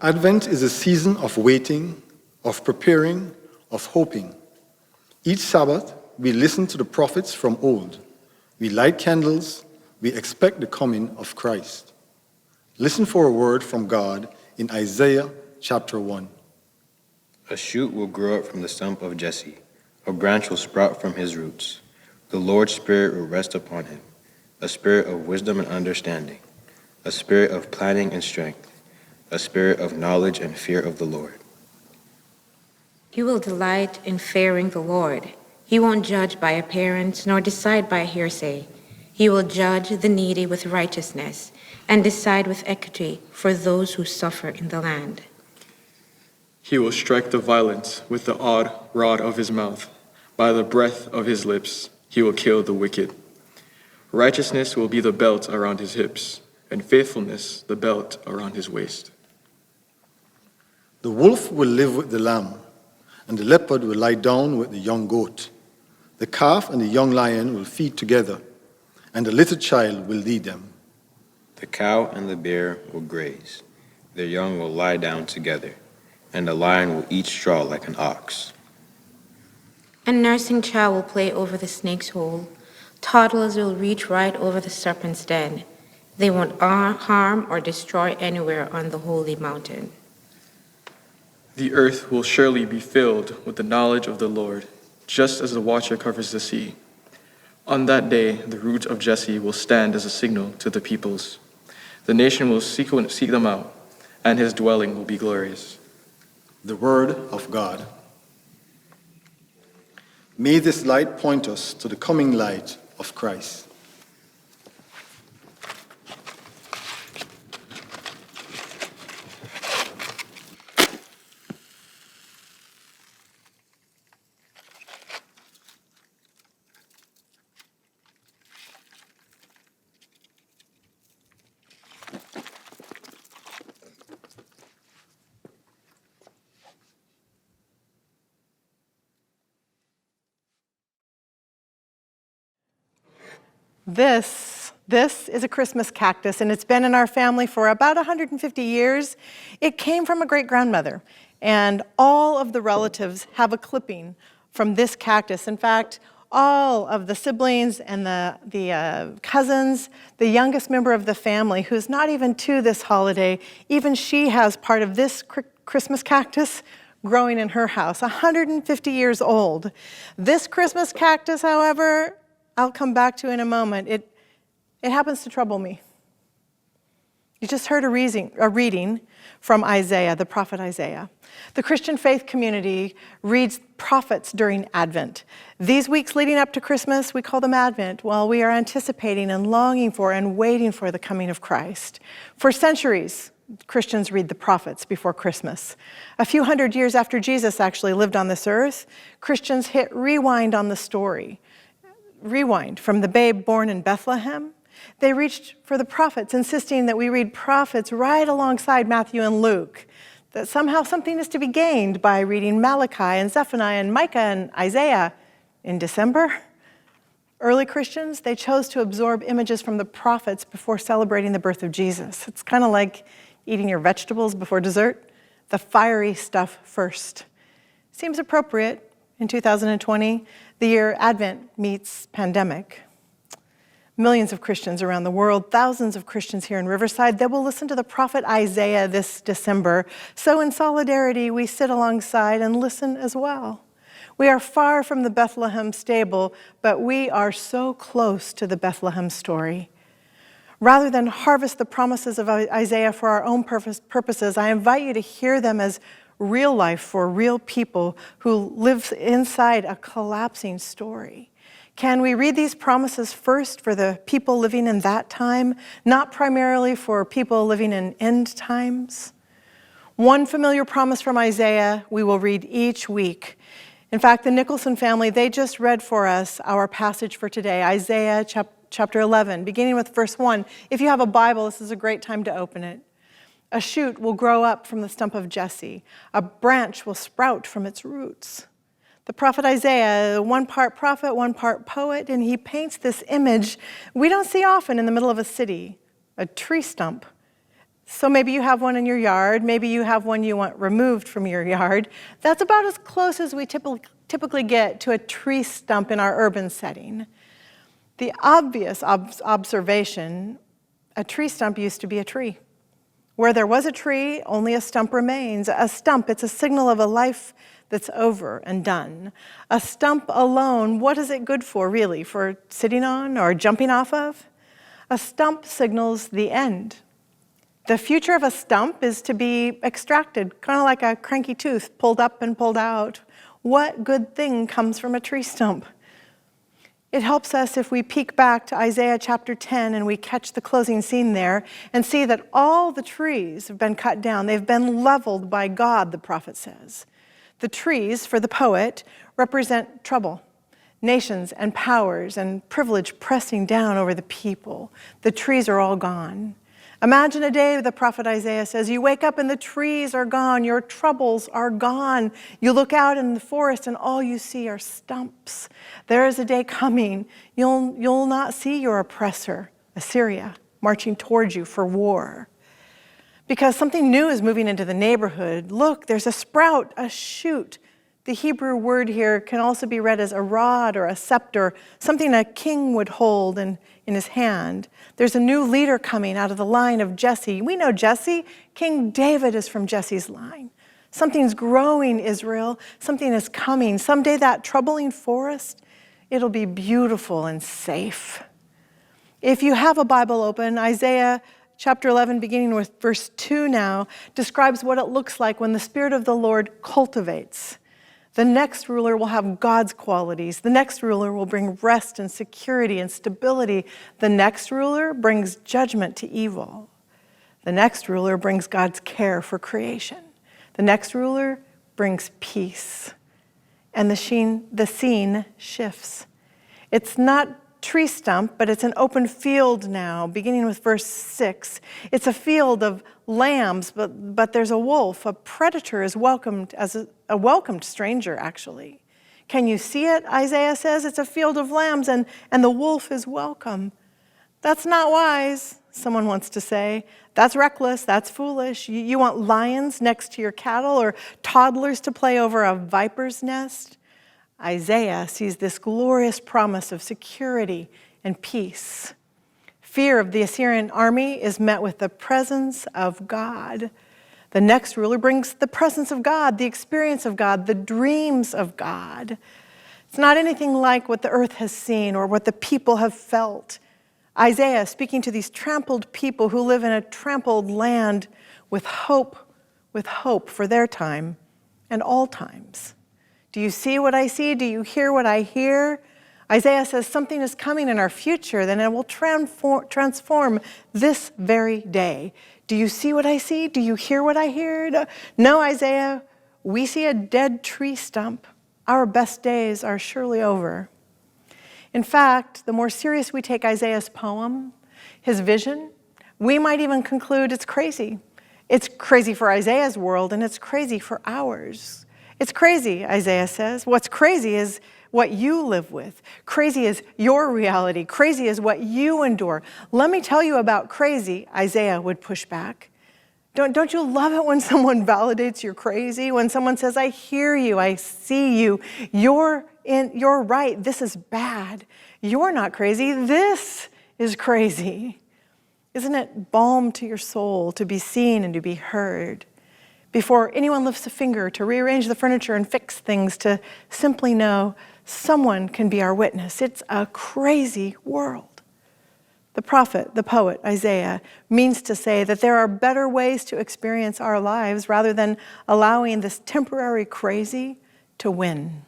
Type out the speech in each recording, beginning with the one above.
Advent is a season of waiting, of preparing, of hoping. Each Sabbath, we listen to the prophets from old. We light candles. We expect the coming of Christ. Listen for a word from God in Isaiah chapter 1. A shoot will grow up from the stump of Jesse. A branch will sprout from his roots. The Lord's Spirit will rest upon him, a spirit of wisdom and understanding, a spirit of planning and strength, a spirit of knowledge and fear of the Lord. He will delight in fearing the Lord. He won't judge by appearance, nor decide by hearsay. He will judge the needy with righteousness and decide with equity for those who suffer in the land. He will strike the violent with the odd rod of his mouth. By the breath of his lips, he will kill the wicked. Righteousness will be the belt around his hips, and faithfulness the belt around his waist. The wolf will live with the lamb, and the leopard will lie down with the young goat. The calf and the young lion will feed together, and the little child will lead them. The cow and the bear will graze. Their young will lie down together, and the lion will eat straw like an ox. A nursing child will play over the snake's hole. Toddlers will reach right over the serpent's den. They won't harm or destroy anywhere on the holy mountain. The earth will surely be filled with the knowledge of the Lord, just as the watcher covers the sea. On that day, the root of Jesse will stand as a signal to the peoples. The nation will seek them out, and his dwelling will be glorious. The word of God. May this light point us to the coming light of Christ. This is a Christmas cactus, and it's been in our family for about 150 years. It came from a great-grandmother, and all of the relatives have a clipping from this cactus. In fact, all of the siblings and the cousins, the youngest member of the family, who's not even to this holiday, even she has part of this Christmas cactus growing in her house, 150 years old. This Christmas cactus, however, I'll come back to in a moment. It happens to trouble me. You just heard a reading from Isaiah, the prophet Isaiah. The Christian faith community reads prophets during Advent. These weeks leading up to Christmas, we call them Advent, while we are anticipating and longing for and waiting for the coming of Christ. For centuries, Christians read the prophets before Christmas. A few hundred years after Jesus actually lived on this earth, Christians hit rewind on the story. Rewind from the babe born in Bethlehem. They reached for the prophets, insisting that we read prophets right alongside Matthew and Luke, that somehow something is to be gained by reading Malachi and Zephaniah and Micah and Isaiah in December. Early Christians, they chose to absorb images from the prophets before celebrating the birth of Jesus. It's kind of like eating your vegetables before dessert, the fiery stuff first. Seems appropriate in 2020, the year Advent meets pandemic. Millions of Christians around the world, thousands of Christians here in Riverside, they will listen to the prophet Isaiah this December. So in solidarity, we sit alongside and listen as well. We are far from the Bethlehem stable, but we are so close to the Bethlehem story. Rather than harvest the promises of Isaiah for our own purposes, I invite you to hear them as real life for real people who live inside a collapsing story. Can we read these promises first for the people living in that time, not primarily for people living in end times? One familiar promise from Isaiah we will read each week. In fact, the Nicholson family, they just read for us our passage for today, Isaiah chapter 11, beginning with verse 1. If you have a Bible, this is a great time to open it. A shoot will grow up from the stump of Jesse. A branch will sprout from its roots. The prophet Isaiah, one part prophet, one part poet, and he paints this image we don't see often in the middle of a city, a tree stump. So maybe you have one in your yard, maybe you have one you want removed from your yard. That's about as close as we typically get to a tree stump in our urban setting. The obvious observation, a tree stump used to be a tree. Where there was a tree, only a stump remains. A stump, it's a signal of a life that's over and done. A stump alone, what is it good for, really? For sitting on or jumping off of? A stump signals the end. The future of a stump is to be extracted, kind of like a cranky tooth, pulled up and pulled out. What good thing comes from a tree stump? It helps us if we peek back to Isaiah chapter 10 and we catch the closing scene there and see that all the trees have been cut down. They've been leveled by God, the prophet says. The trees, for the poet, represent trouble, nations and powers and privilege pressing down over the people. The trees are all gone. Imagine a day, the prophet Isaiah says, you wake up and the trees are gone, your troubles are gone. You look out in the forest and all you see are stumps. There is a day coming, you'll not see your oppressor, Assyria, marching towards you for war. Because something new is moving into the neighborhood. Look, there's a sprout, a shoot. The Hebrew word here can also be read as a rod or a scepter, something a king would hold in his hand. There's a new leader coming out of the line of Jesse. We know Jesse. King David is from Jesse's line. Something's growing, Israel. Something is coming. Someday that troubling forest, it'll be beautiful and safe. If you have a Bible open, Isaiah chapter 11, beginning with verse 2 now, describes what it looks like when the Spirit of the Lord cultivates. The next ruler will have God's qualities. The next ruler will bring rest and security and stability. The next ruler brings judgment to evil. The next ruler brings God's care for creation. The next ruler brings peace. And the scene shifts. It's not tree stump, but it's an open field now, beginning with verse 6. It's a field of lambs, but there's a wolf. A predator is welcomed as a welcomed stranger, actually. Can you see it? Isaiah says it's a field of lambs, and the wolf is welcome. That's not wise, someone wants to say. That's reckless, that's foolish. You want lions next to your cattle or toddlers to play over a viper's nest? Isaiah sees this glorious promise of security and peace. Fear of the Assyrian army is met with the presence of God. The next ruler brings the presence of God, the experience of God, the dreams of God. It's not anything like what the earth has seen or what the people have felt. Isaiah, speaking to these trampled people who live in a trampled land with hope for their time and all times. Do you see what I see? Do you hear what I hear? Isaiah says something is coming in our future, then it will transform this very day. Do you see what I see? Do you hear what I hear? No, Isaiah, we see a dead tree stump. Our best days are surely over. In fact, the more serious we take Isaiah's poem, his vision, we might even conclude it's crazy. It's crazy for Isaiah's world, and it's crazy for ours. It's crazy, Isaiah says. What's crazy is what you live with. Crazy is your reality. Crazy is what you endure. Let me tell you about crazy, Isaiah would push back. Don't you love it when someone validates you're crazy? When someone says, I hear you, I see you, you're right, this is bad. You're not crazy, this is crazy. Isn't it balm to your soul to be seen and to be heard? Before anyone lifts a finger to rearrange the furniture and fix things, to simply know someone can be our witness. It's a crazy world. The prophet, the poet, Isaiah, means to say that there are better ways to experience our lives rather than allowing this temporary crazy to win.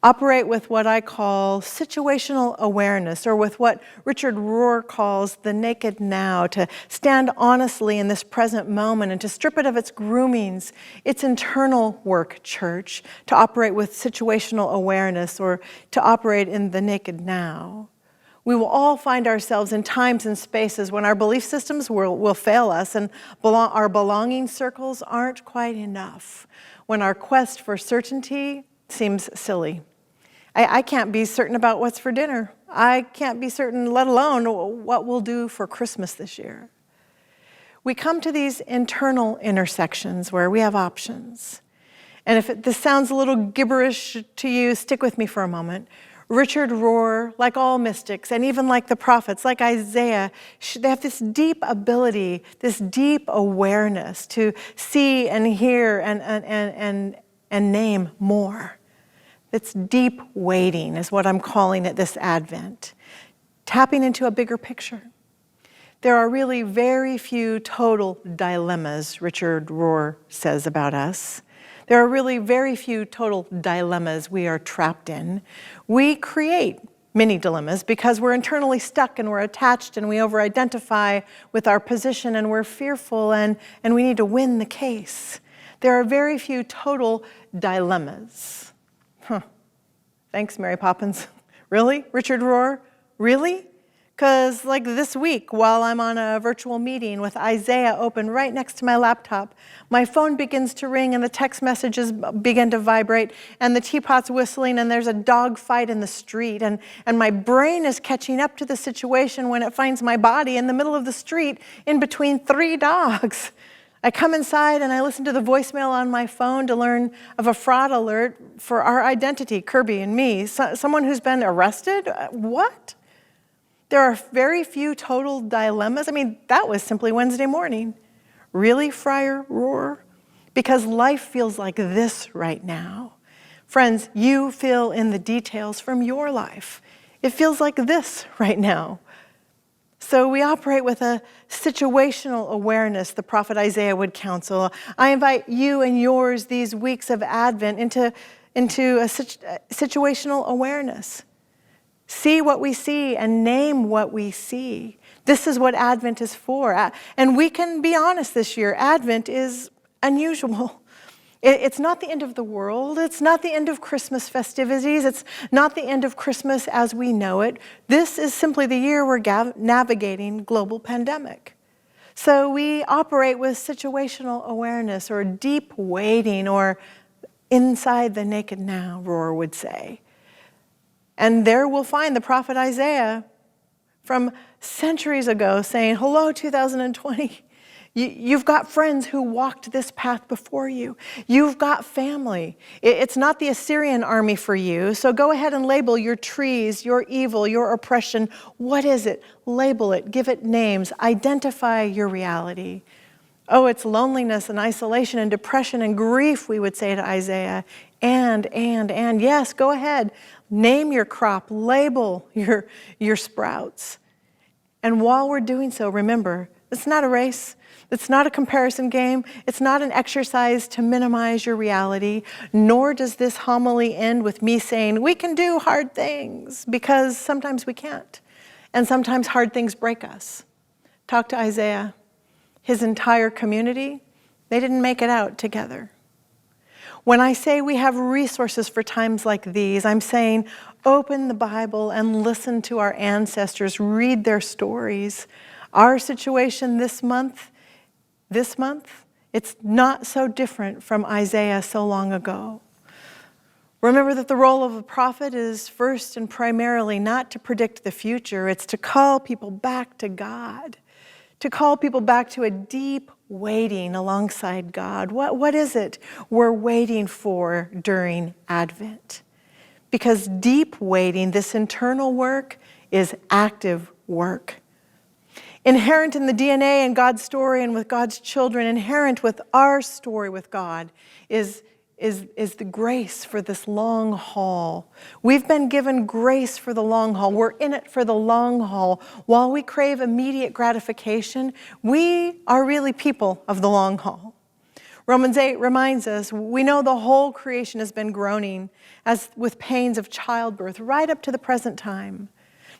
Operate with what I call situational awareness, or with what Richard Rohr calls the naked now, to stand honestly in this present moment and to strip it of its groomings, its internal work, church, to operate with situational awareness, or to operate in the naked now. We will all find ourselves in times and spaces when our belief systems will fail us and our belonging circles aren't quite enough, when our quest for certainty seems silly. I can't be certain about what's for dinner. I can't be certain, let alone what we'll do for Christmas this year. we come to these internal intersections where we have options. And if this sounds a little gibberish to you, stick with me for a moment. Richard Rohr, like all mystics, and even like the prophets, like Isaiah, they have this deep ability, this deep awareness to see and hear and name more. It's deep waiting is what I'm calling it this Advent. Tapping into a bigger picture. There are really very few total dilemmas, Richard Rohr says about us. There are really very few total dilemmas we are trapped in. We create many dilemmas because we're internally stuck and we're attached and we over-identify with our position and we're fearful and we need to win the case. There are very few total dilemmas. Thanks, Mary Poppins. Really, Richard Rohr? Really? Because like this week, while I'm on a virtual meeting with Isaiah open right next to my laptop, my phone begins to ring and the text messages begin to vibrate and the teapot's whistling and there's a dog fight in the street and my brain is catching up to the situation when it finds my body in the middle of the street in between 3 dogs. I come inside and I listen to the voicemail on my phone to learn of a fraud alert for our identity, Kirby and me, someone who's been arrested. What? There are very few total dilemmas. I mean, that was simply Wednesday morning. Really, Friar Rohr? Because life feels like this right now. Friends, you fill in the details from your life. It feels like this right now. So we operate with a situational awareness, the prophet Isaiah would counsel. I invite you and yours these weeks of Advent into a situational awareness. See what we see and name what we see. This is what Advent is for. And we can be honest this year, Advent is unusual. It's not the end of the world. It's not the end of Christmas festivities. It's not the end of Christmas as we know it. This is simply the year we're navigating global pandemic. So we operate with situational awareness or deep waiting or inside the naked now, Rohr would say. And there we'll find the prophet Isaiah from centuries ago saying, hello, 2020. You've got friends who walked this path before you. You've got family. It's not the Assyrian army for you. So go ahead and label your trees, your evil, your oppression. What is it? Label it. Give it names. Identify your reality. Oh, it's loneliness and isolation and depression and grief, we would say to Isaiah. And, yes, go ahead. Name your crop, label your sprouts. And while we're doing so, remember, it's not a race. It's not a comparison game. It's not an exercise to minimize your reality, nor does this homily end with me saying, we can do hard things, because sometimes we can't. And sometimes hard things break us. Talk to Isaiah. His entire community, they didn't make it out together. When I say we have resources for times like these, I'm saying open the Bible and listen to our ancestors, read their stories. Our situation this month, it's not so different from Isaiah so long ago. Remember that the role of a prophet is first and primarily not to predict the future, it's to call people back to God, to call people back to a deep waiting alongside God. What is it we're waiting for during Advent? Because deep waiting, this internal work, is active work. Inherent in the DNA and God's story and with God's children, inherent with our story with God, is the grace for this long haul. We've been given grace for the long haul. We're in it for the long haul. While we crave immediate gratification, we are really people of the long haul. Romans 8 reminds us, we know the whole creation has been groaning as with pains of childbirth right up to the present time.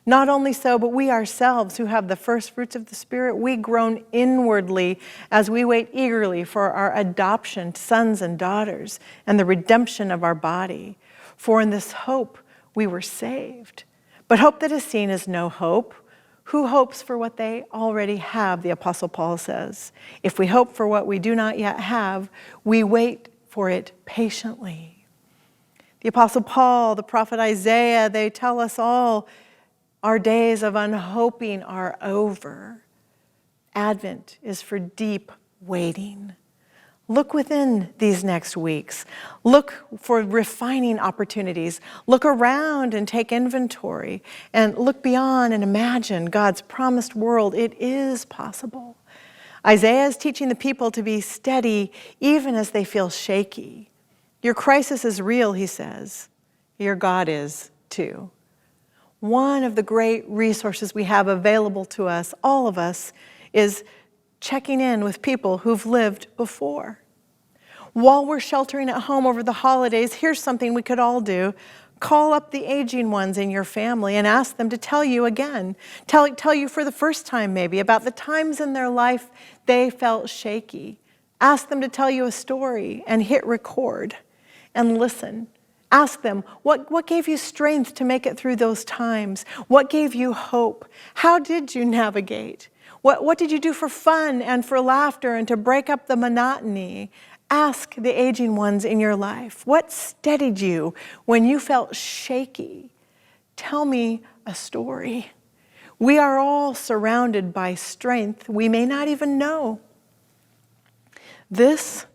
Not only so, but we ourselves who have the first fruits of the Spirit, we groan inwardly as we wait eagerly for our adoption, sons and daughters, and the redemption of our body. For in this hope we were saved. But hope that is seen is no hope. Who hopes for what they already have, the Apostle Paul says. If we hope for what we do not yet have, we wait for it patiently. The Apostle Paul, the prophet Isaiah, they tell us all our days of unhoping are over. Advent is for deep waiting. Look within these next weeks. Look for refining opportunities. Look around and take inventory. And look beyond and imagine God's promised world. It is possible. Isaiah is teaching the people to be steady even as they feel shaky. Your crisis is real, he says. Your God is too. One of the great resources we have available to us, all of us, is checking in with people who've lived before. While we're sheltering at home over the holidays, here's something we could all do. Call up the aging ones in your family and ask them to tell you again, tell you for the first time maybe, about the times in their life they felt shaky. Ask them to tell you a story and hit record and listen. Ask them, what gave you strength to make it through those times? What gave you hope? How did you navigate? What did you do for fun and for laughter and to break up the monotony? Ask the aging ones in your life, what steadied you when you felt shaky? Tell me a story. We are all surrounded by strength we may not even know. This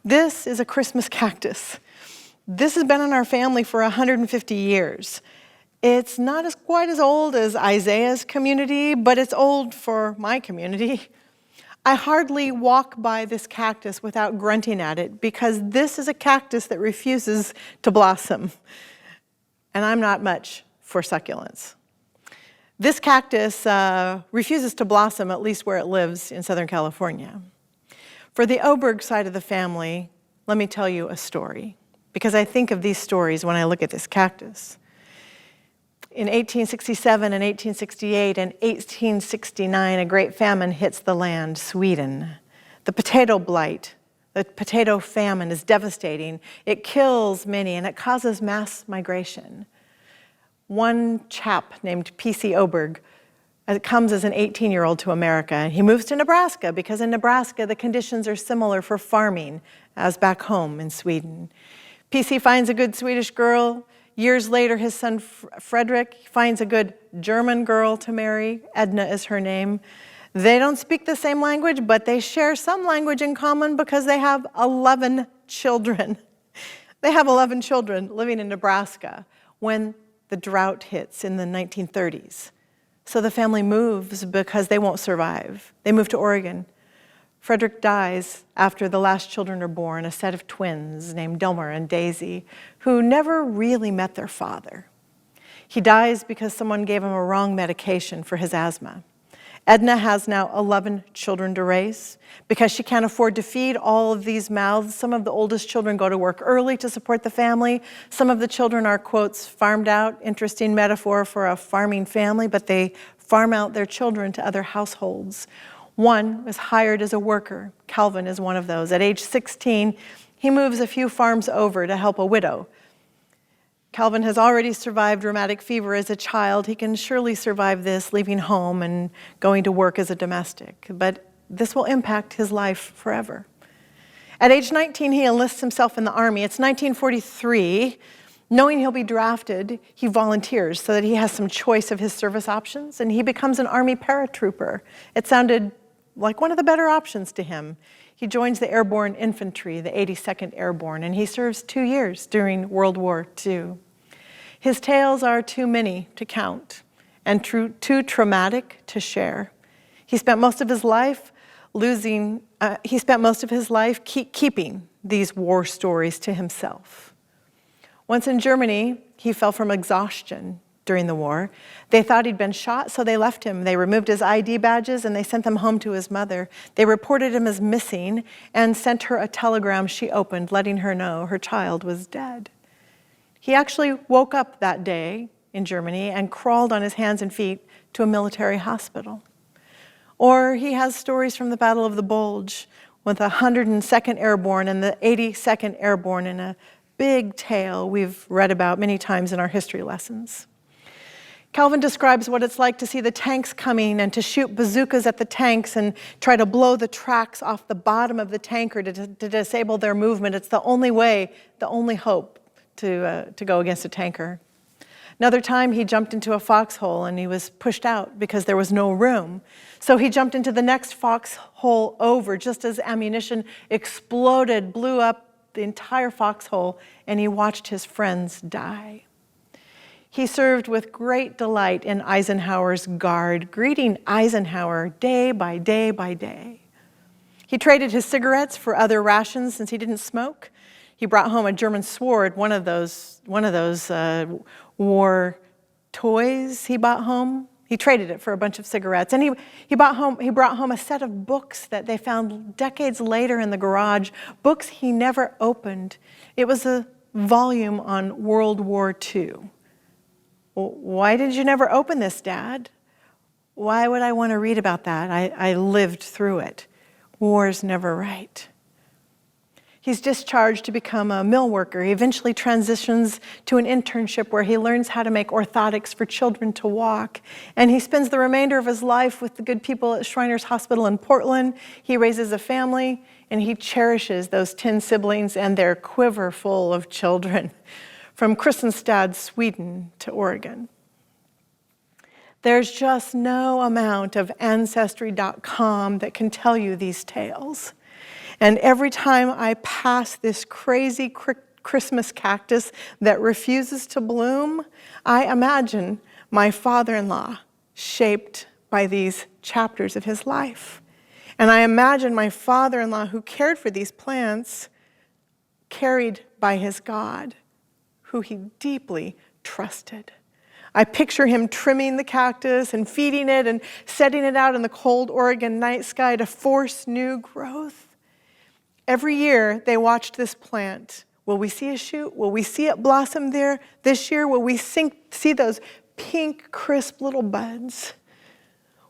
is a Christmas cactus. This has been in our family for 150 years. It's not quite as old as Isaiah's community, but it's old for my community. I hardly walk by this cactus without grunting at it because this is a cactus that refuses to blossom. And I'm not much for succulents. This cactus refuses to blossom, at least where it lives in Southern California. For the Oberg side of the family, let me tell you a story, because I think of these stories when I look at this cactus. In 1867 and 1868 and 1869, a great famine hits the land, Sweden. The potato blight, the potato famine is devastating. It kills many and it causes mass migration. One chap named P.C. Oberg comes as an 18-year-old to America, and he moves to Nebraska because in Nebraska the conditions are similar for farming as back home in Sweden. P.C. finds a good Swedish girl. Years later, his son Frederick finds a good German girl to marry. Edna is her name. They don't speak the same language, but they share some language in common because they have 11 children. They have 11 children living in Nebraska when the drought hits in the 1930s. So the family moves because they won't survive. They move to Oregon. Frederick dies after the last children are born, a set of twins named Delmer and Daisy, who never really met their father. He dies because someone gave him a wrong medication for his asthma. Edna has now 11 children to raise. Because she can't afford to feed all of these mouths, some of the oldest children go to work early to support the family. Some of the children are, quotes, farmed out, interesting metaphor for a farming family, but they farm out their children to other households. One was hired as a worker. Calvin is one of those. At age 16, he moves a few farms over to help a widow. Calvin has already survived rheumatic fever as a child. He can surely survive this, leaving home and going to work as a domestic. But this will impact his life forever. At age 19, he enlists himself in the Army. It's 1943. Knowing he'll be drafted, he volunteers so that he has some choice of his service options, and he becomes an Army paratrooper. It sounded like one of the better options to him. He joins the Airborne Infantry, the 82nd Airborne, and he serves 2 years during World War II. His tales are too many to count and too traumatic to share. He spent most of his life keeping these war stories to himself. Once in Germany, he fell from exhaustion during the war. They thought he'd been shot, so they left him. They removed his ID badges and they sent them home to his mother. They reported him as missing and sent her a telegram she opened letting her know her child was dead. He actually woke up that day in Germany and crawled on his hands and feet to a military hospital. Or he has stories from the Battle of the Bulge with the 102nd Airborne and the 82nd Airborne in a big tale we've read about many times in our history lessons. Calvin describes what it's like to see the tanks coming and to shoot bazookas at the tanks and try to blow the tracks off the bottom of the tanker to disable their movement. It's the only way, the only hope to go against a tanker. Another time he jumped into a foxhole and he was pushed out because there was no room. So he jumped into the next foxhole over just as ammunition exploded, blew up the entire foxhole, and he watched his friends die. He served with great delight in Eisenhower's guard, greeting Eisenhower day by day by day. He traded his cigarettes for other rations since he didn't smoke. He brought home a German sword, one of those war toys he bought home. He traded it for a bunch of cigarettes. And he brought home a set of books that they found decades later in the garage, books he never opened. It was a volume on World War II. Well, why did you never open this, Dad? Why would I want to read about that? I lived through it. War's never right. He's discharged to become a mill worker. He eventually transitions to an internship where he learns how to make orthotics for children to walk. And he spends the remainder of his life with the good people at Shriners Hospital in Portland. He raises a family, and he cherishes those 10 siblings and their quiver full of children, from Kristianstad, Sweden to Oregon. There's just no amount of Ancestry.com that can tell you these tales. And every time I pass this crazy Christmas cactus that refuses to bloom, I imagine my father-in-law shaped by these chapters of his life. And I imagine my father-in-law who cared for these plants, carried by his God, who he deeply trusted. I picture him trimming the cactus and feeding it and setting it out in the cold Oregon night sky to force new growth. Every year, they watched this plant. Will we see a shoot? Will we see it blossom there this year? Will we see those pink, crisp little buds?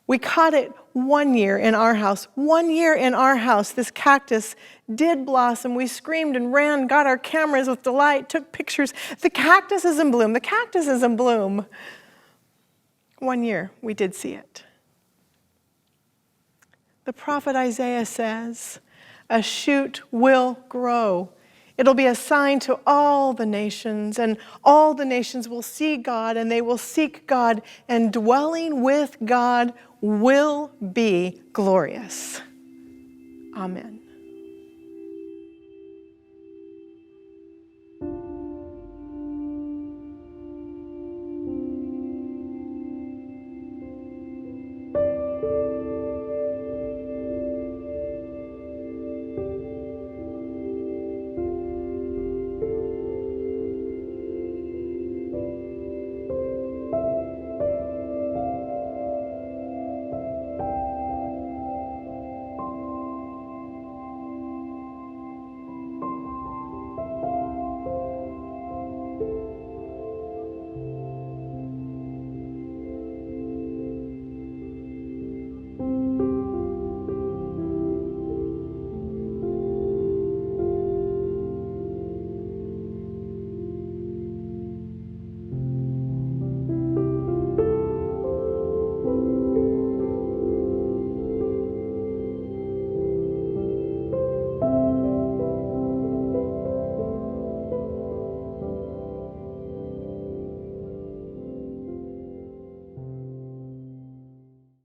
We caught it one year in our house. 1 year in our house, this cactus did blossom. We screamed and ran, got our cameras with delight, took pictures. The cactus is in bloom. The cactus is in bloom. 1 year, we did see it. The prophet Isaiah says, a shoot will grow. It'll be a sign to all the nations, and all the nations will see God, and they will seek God, and dwelling with God will be glorious. Amen.